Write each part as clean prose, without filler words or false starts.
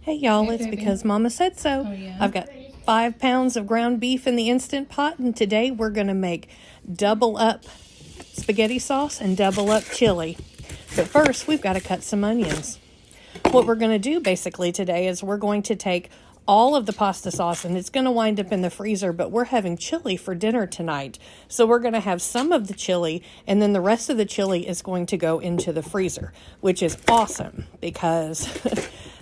Hey y'all, Hey, it's baby. because Mama said so. Oh, yeah? I've got 5 pounds of ground beef in the Instant Pot, and today we're going to make double up spaghetti sauce and double up chili. But first, we've got to cut some onions. What we're going to do basically today is we're going to take all of the pasta sauce, and it's going to wind up in the freezer, but we're having chili for dinner tonight. So we're going to have some of the chili, and then the rest of the chili is going to go into the freezer, which is awesome because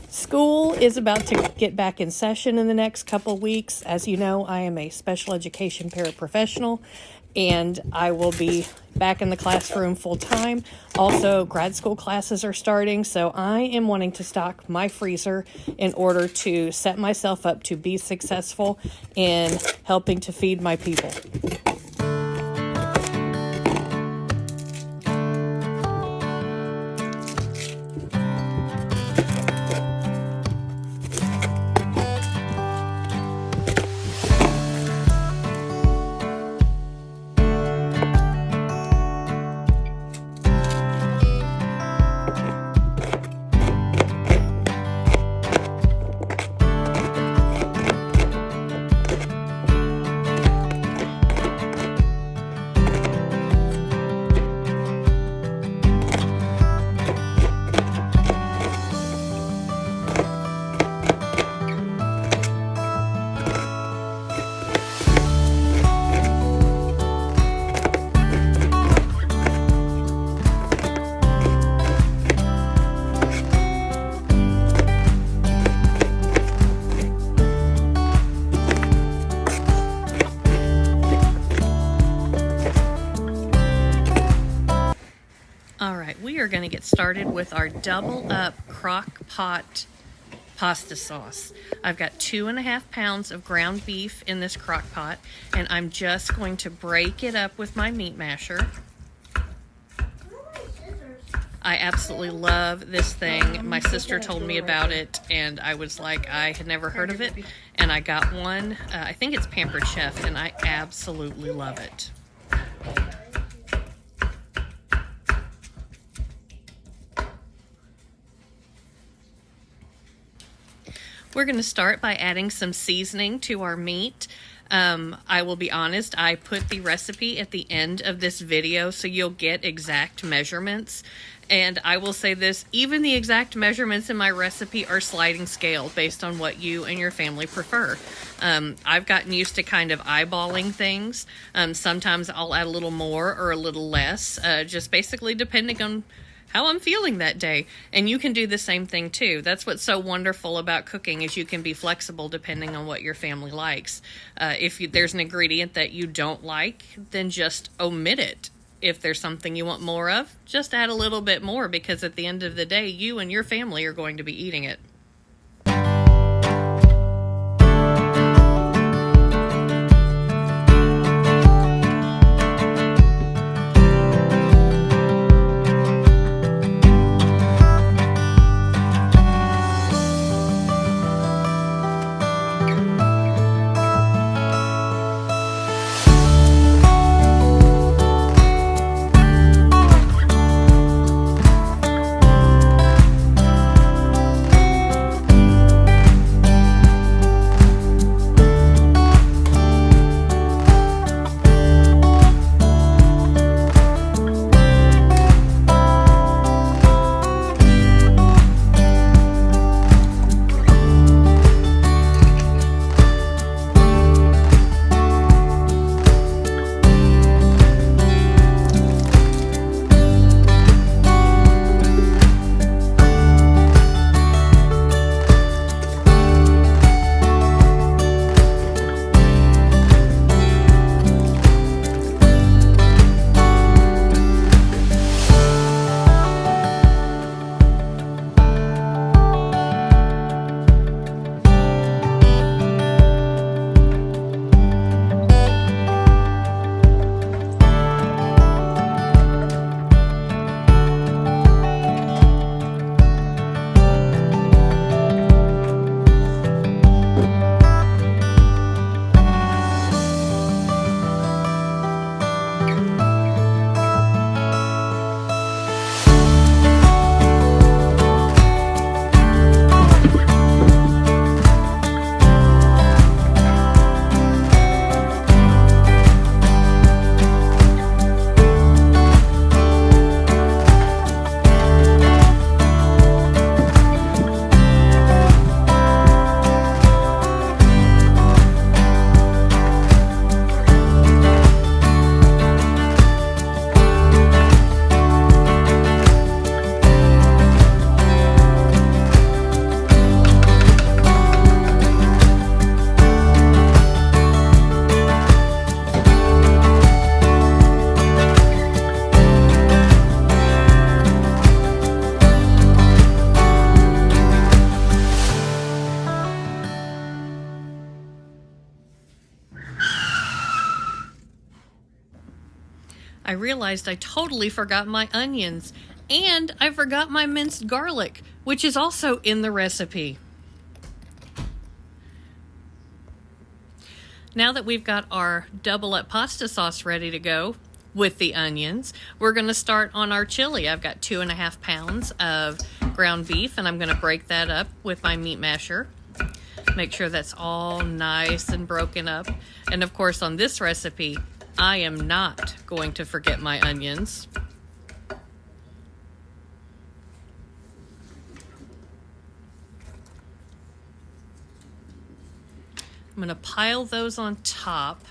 school is about to get back in session in the next couple weeks. As you know, I am a special education paraprofessional, and I will be back in the classroom full time. Also, grad school classes are starting, so I am wanting to stock my freezer in order to set myself up to be successful in helping to feed my people. All right, we are going to get started with our double up crock pot pasta sauce. I've got 2.5 pounds of ground beef in this crock pot, and I'm just going to break it up with my meat masher. I absolutely love this thing. My sister told me about it, and I was like, I had never heard of it, and I got one. I think it's Pampered Chef, and I absolutely love it. We're going to start by adding some seasoning to our meat. I will be honest, I put the recipe at the end of this video so you'll get exact measurements. And I will say this, even the exact measurements in my recipe are sliding scale based on what you and your family prefer. I've gotten used to kind of eyeballing things. Sometimes I'll add a little more or a little less, just basically depending on how I'm feeling that day. And you can do the same thing too. That's what's so wonderful about cooking, is you can be flexible depending on what your family likes. If there's an ingredient that you don't like, then just omit it. If there's something you want more of, just add a little bit more, because at the end of the day, you and your family are going to be eating it. I realized I totally forgot my onions, and I forgot my minced garlic, which is also in the recipe. Now that we've got our double up pasta sauce ready to go with the onions, we're going to start on our chili. I've got 2.5 pounds of ground beef, and I'm going to break that up with my meat masher. Make sure that's all nice and broken up. And of course, on this recipe, I am not going to forget my onions. I'm going to pile those on top.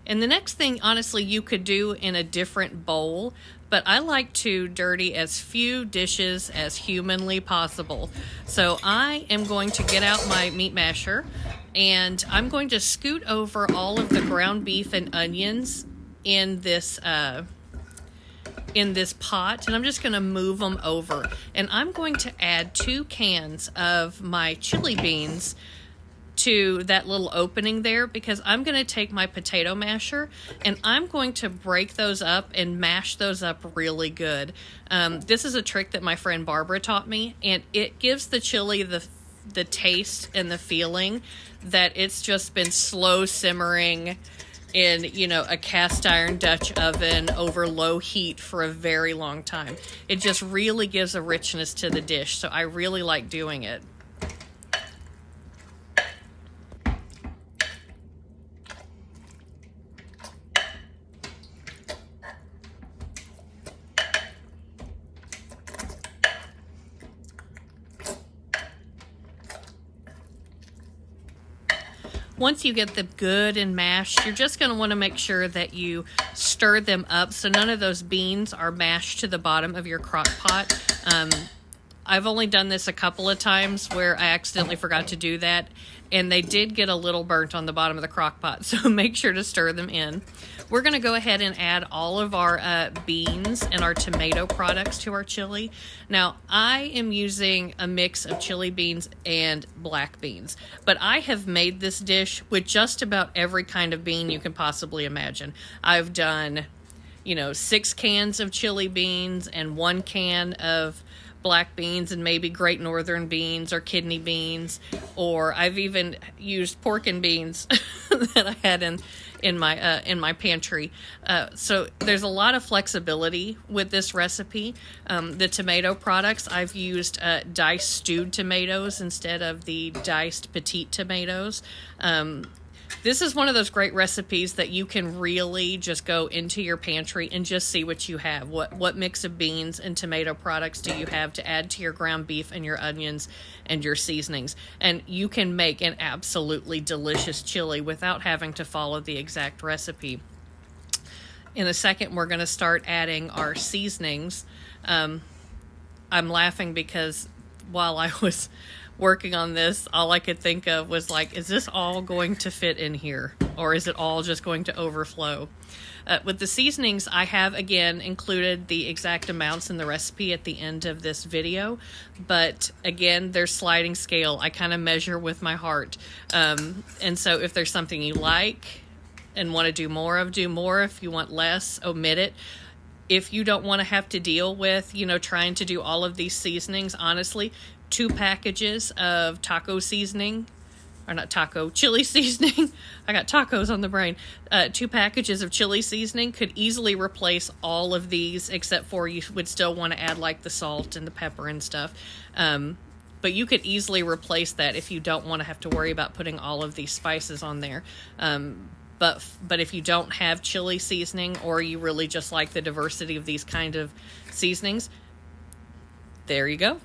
And the next thing, honestly, you could do in a different bowl, but I like to dirty as few dishes as humanly possible. So I am going to get out my meat masher, and I'm going to scoot over all of the ground beef and onions in this pot, and I'm just going to move them over. And I'm going to add 2 cans of my chili beans to that little opening there, because I'm going to take my potato masher and I'm going to break those up and mash those up really good. This is a trick that my friend Barbara taught me, and it gives the chili the taste and the feeling that it's just been slow simmering in, you know, a cast iron Dutch oven over low heat for a very long time. It just really gives a richness to the dish, so I really like doing it. Once you get them good and mashed, you're just going to want to make sure that you stir them up so none of those beans are mashed to the bottom of your crock pot. I've only done this a couple of times where I accidentally forgot to do that, and they did get a little burnt on the bottom of the crock pot, so make sure to stir them in. We're going to go ahead and add all of our beans and our tomato products to our chili. Now, I am using a mix of chili beans and black beans, but I have made this dish with just about every kind of bean you can possibly imagine. I've done, 6 cans of chili beans and 1 can of black beans and maybe Great Northern beans or kidney beans, or I've even used pork and beans that I had in my pantry. So there's a lot of flexibility with this recipe. The tomato products, I've used diced stewed tomatoes instead of the diced petite tomatoes. This is one of those great recipes that you can really just go into your pantry and just see what you have. What mix of beans and tomato products do you have to add to your ground beef and your onions and your seasonings? And you can make an absolutely delicious chili without having to follow the exact recipe. In a second, we're going to start adding our seasonings. I'm laughing because while I was working on this, all I could think of was like, is this all going to fit in here, or is it all just going to overflow? With the seasonings, I have again included the exact amounts in the recipe at the end of this video, but again, there's sliding scale. I kind of measure with my heart, and so if there's something you like and want to do more of, do more. If you want less, omit it. If you don't want to have to deal with, trying to do all of these seasonings, honestly, 2 packages of taco seasoning, or not taco, chili seasoning. I got tacos on the brain. 2 packages of chili seasoning could easily replace all of these, except for you would still want to add like the salt and the pepper and stuff. But you could easily replace that if you don't want to have to worry about putting all of these spices on there. But if you don't have chili seasoning, or you really just like the diversity of these kind of seasonings, there you go.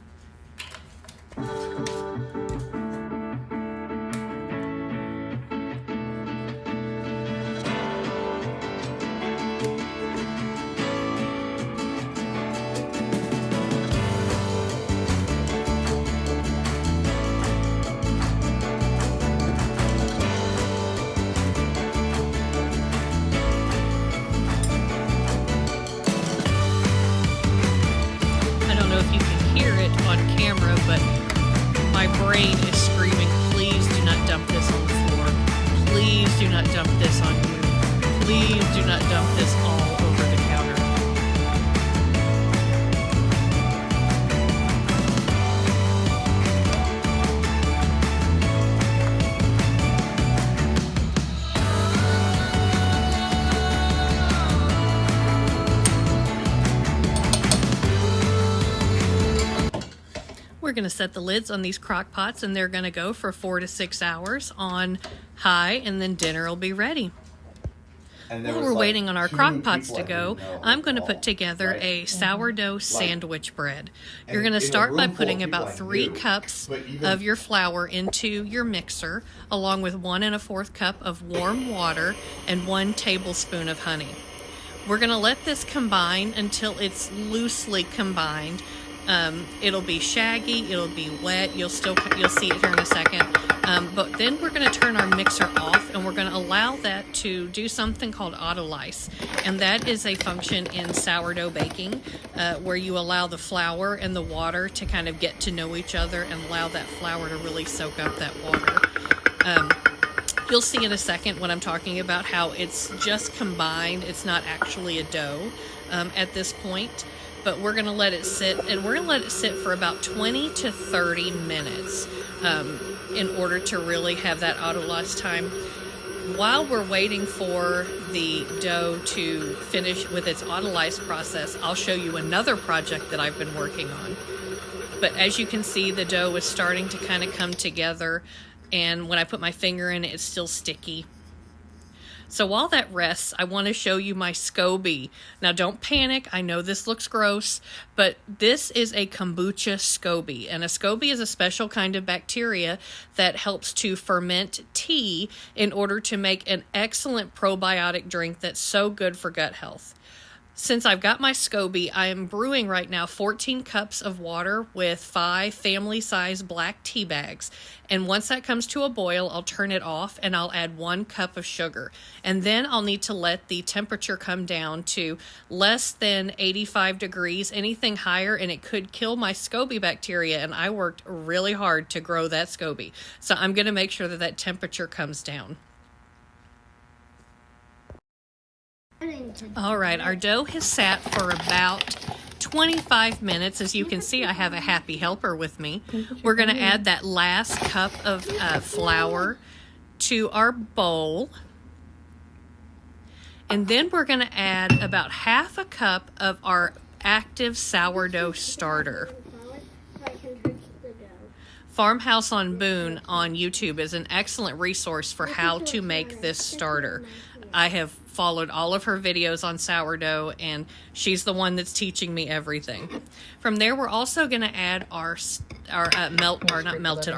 But my brain is screaming, please do not dump this on the floor. Please do not dump this on you. Please do not dump this all over going to set the lids on these crock pots, and they're going to go for 4 to 6 hours on high, and then dinner will be ready. While we're waiting on our crock pots to go, I'm going to put together a sourdough sandwich bread. You're going to start by putting about 3 cups of your flour into your mixer, along with 1 1/4 cup of warm water and 1 tablespoon of honey. We're going to let this combine until it's loosely combined. It'll be shaggy, it'll be wet, you'll see it here in a second. But then we're going to turn our mixer off, and we're going to allow that to do something called autolyse. And that is a function in sourdough baking where you allow the flour and the water to kind of get to know each other and allow that flour to really soak up that water. You'll see in a second when I'm talking about how it's just combined. It's not actually a dough at this point. But we're going to let it sit, and we're going to let it sit for about 20 to 30 minutes in order to really have that autolyse time. While we're waiting for the dough to finish with its autolyse process, I'll show you another project that I've been working on. But as you can see, the dough is starting to kind of come together, and when I put my finger in it, it's still sticky. So while that rests, I want to show you my SCOBY. Now don't panic, I know this looks gross, but this is a Kombucha SCOBY. And a SCOBY is a special kind of bacteria that helps to ferment tea in order to make an excellent probiotic drink that's so good for gut health. Since I've got my SCOBY, I am brewing right now 14 cups of water with 5 family-size black tea bags. And once that comes to a boil, I'll turn it off and I'll add 1 cup of sugar. And then I'll need to let the temperature come down to less than 85 degrees. Anything higher and it could kill my SCOBY bacteria, and I worked really hard to grow that SCOBY. So I'm going to make sure that that temperature comes down. All right, our dough has sat for about 25 minutes. As you can see, I have a happy helper with me. We're going to add that last cup of flour to our bowl. And then we're going to add about 1/2 cup of our active sourdough starter. Farmhouse on Boone on YouTube is an excellent resource for how to make this starter. I have followed all of her videos on sourdough, and she's the one that's teaching me everything. From there, we're also going to add our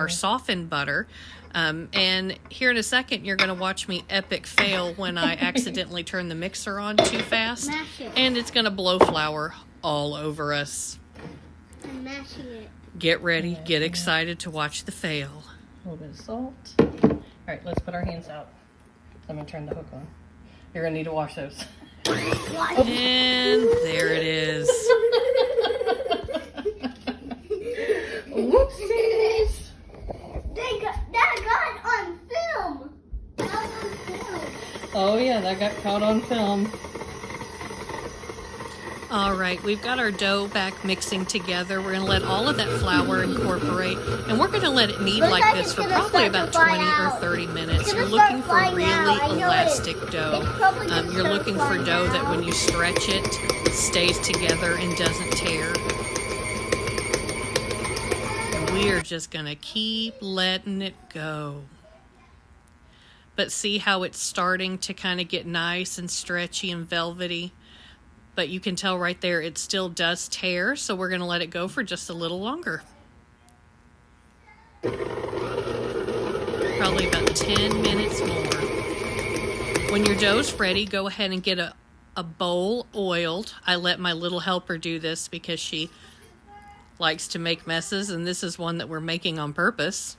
softened butter. And here in a second, you're going to watch me epic fail when I accidentally turn the mixer on too fast, and it's going to blow flour all over us. I'm mashing it. Get ready, get excited to watch the fail. A little bit of salt. All right, let's put our hands out. I'm going to turn the hook on. You're going to need to wash those. And there it is. Whoopsies! That got on film. That was on film. Oh yeah, that got caught on film. All right, we've got our dough back mixing together. We're going to let all of that flour incorporate, and we're going to let it knead like this for probably about 20 or 30 minutes. You're looking for really elastic dough. You're looking for dough that when you stretch it, stays together and doesn't tear. And we are just going to keep letting it go. But see how it's starting to kind of get nice and stretchy and velvety? But you can tell right there it still does tear, so we're going to let it go for just a little longer. Probably about 10 minutes more. When your dough's ready, go ahead and get a bowl oiled. I let my little helper do this because she likes to make messes, and this is one that we're making on purpose.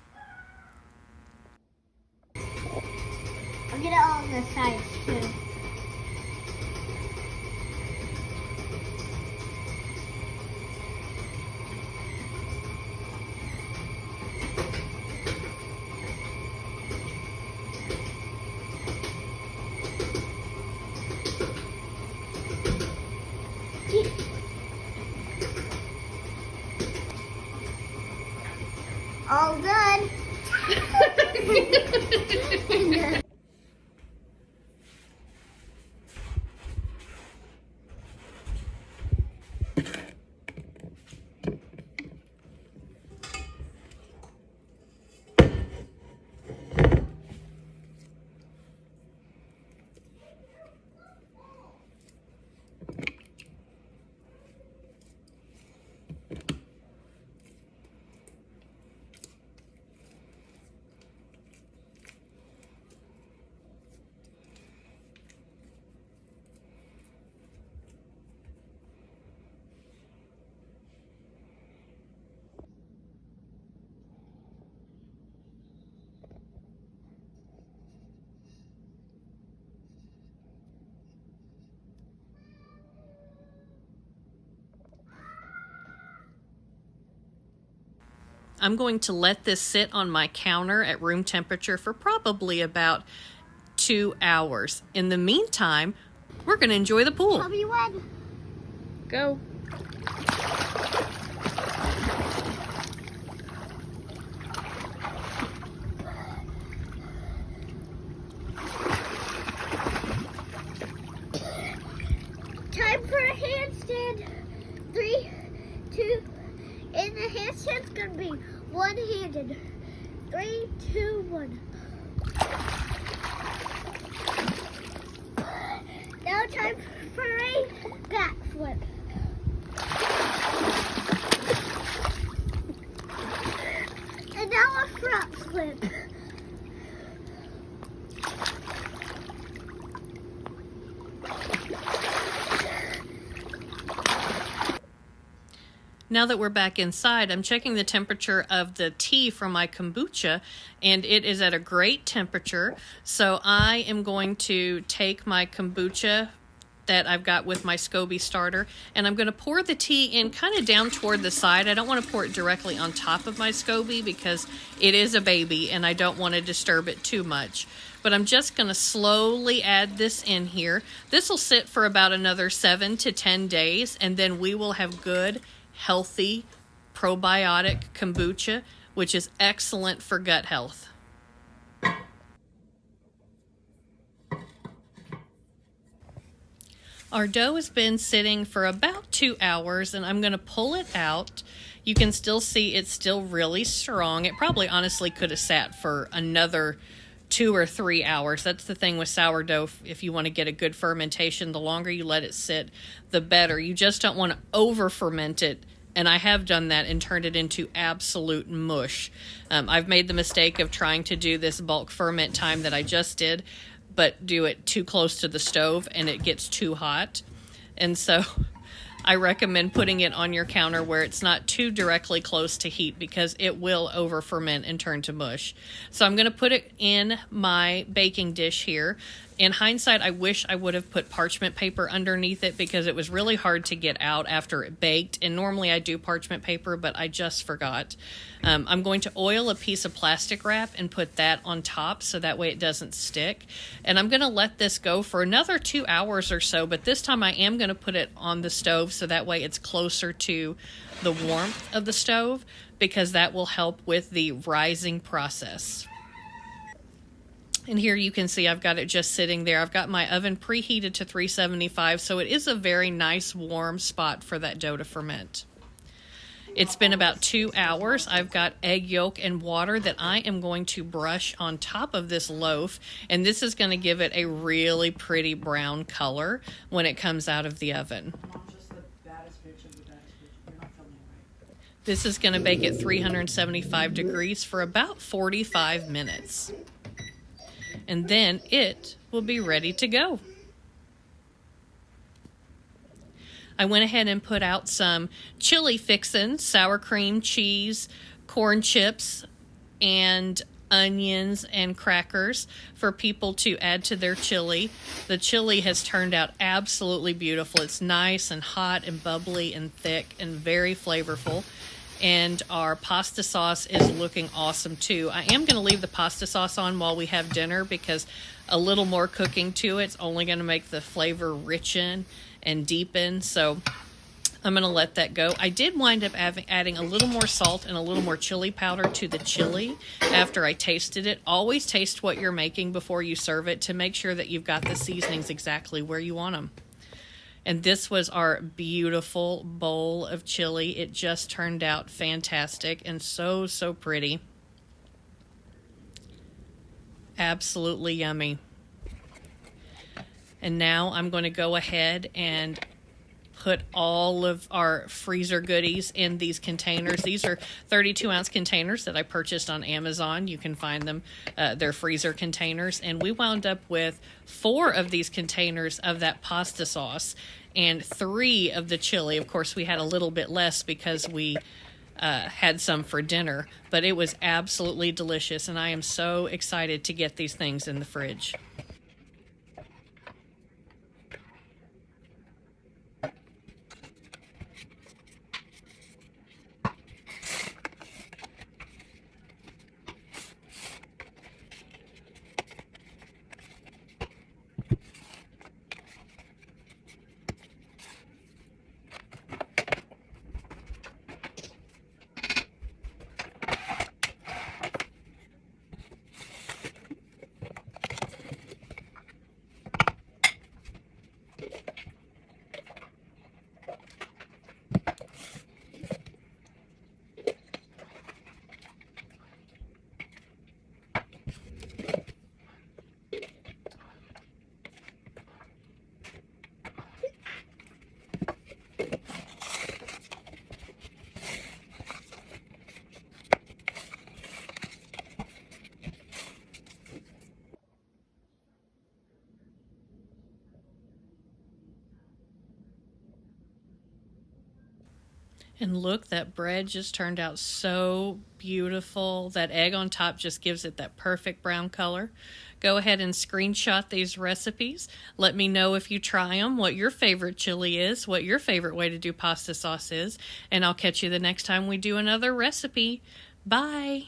I'll get it all on the sides too. All done. I'm going to let this sit on my counter at room temperature for probably about 2 hours. In the meantime, we're going to enjoy the pool. Tell me when. Go. Time for a handstand. 3, 2, and the handstand's gonna be one-handed. 3, 2, 1. Now time for a backflip. And now a front flip. Now that we're back inside, I'm checking the temperature of the tea from my kombucha, and it is at a great temperature. So I am going to take my kombucha that I've got with my SCOBY starter, and I'm going to pour the tea in kind of down toward the side. I don't want to pour it directly on top of my SCOBY because it is a baby and I don't want to disturb it too much. But I'm just going to slowly add this in here. This will sit for about another 7 to 10 days, and then we will have good, healthy, probiotic kombucha, which is excellent for gut health. Our dough has been sitting for about 2 hours, and I'm going to pull it out. You can still see it's still really strong. It probably honestly could have sat for another 2 or 3 hours. That's the thing with sourdough. If you want to get a good fermentation, the longer you let it sit, the better. You just don't want to over ferment it. And I have done that and turned it into absolute mush. I've made the mistake of trying to do this bulk ferment time that I just did, but do it too close to the stove and it gets too hot. And so I recommend putting it on your counter where it's not too directly close to heat because it will over ferment and turn to mush. So I'm going to put it in my baking dish here. In hindsight, I wish I would have put parchment paper underneath it because it was really hard to get out after it baked. And normally I do parchment paper, but I just forgot. I'm going to oil a piece of plastic wrap and put that on top so that way it doesn't stick. And I'm going to let this go for another 2 hours or so, but this time I am going to put it on the stove so that way it's closer to the warmth of the stove because that will help with the rising process. And here you can see I've got it just sitting there. I've got my oven preheated to 375, so it is a very nice warm spot for that dough to ferment. It's been about 2 hours. I've got egg yolk and water that I am going to brush on top of this loaf, and this is going to give it a really pretty brown color when it comes out of the oven. This is going to bake at 375 degrees for about 45 minutes. And then it will be ready to go. I went ahead and put out some chili fixins, sour cream, cheese, corn chips, and onions and crackers for people to add to their chili. The chili has turned out absolutely beautiful. It's nice and hot and bubbly and thick and very flavorful. And our pasta sauce is looking awesome too. I am going to leave the pasta sauce on while we have dinner because a little more cooking to it's only going to make the flavor richen and deepen. So I'm going to let that go. I did wind up adding a little more salt and a little more chili powder to the chili after I tasted it. Always taste what you're making before you serve it to make sure that you've got the seasonings exactly where you want them. And this was our beautiful bowl of chili. It just turned out fantastic and so, so pretty. Absolutely yummy. And now I'm going to go ahead and put all of our freezer goodies in these containers. These are 32-ounce containers that I purchased on Amazon. You can find them. They're freezer containers. And we wound up with 4 of these containers of that pasta sauce and 3 of the chili. Of course, we had a little bit less because we had some for dinner. But it was absolutely delicious, and I am so excited to get these things in the fridge. And look, that bread just turned out so beautiful. That egg on top just gives it that perfect brown color. Go ahead and screenshot these recipes. Let me know if you try them, what your favorite chili is, what your favorite way to do pasta sauce is, and I'll catch you the next time we do another recipe. Bye!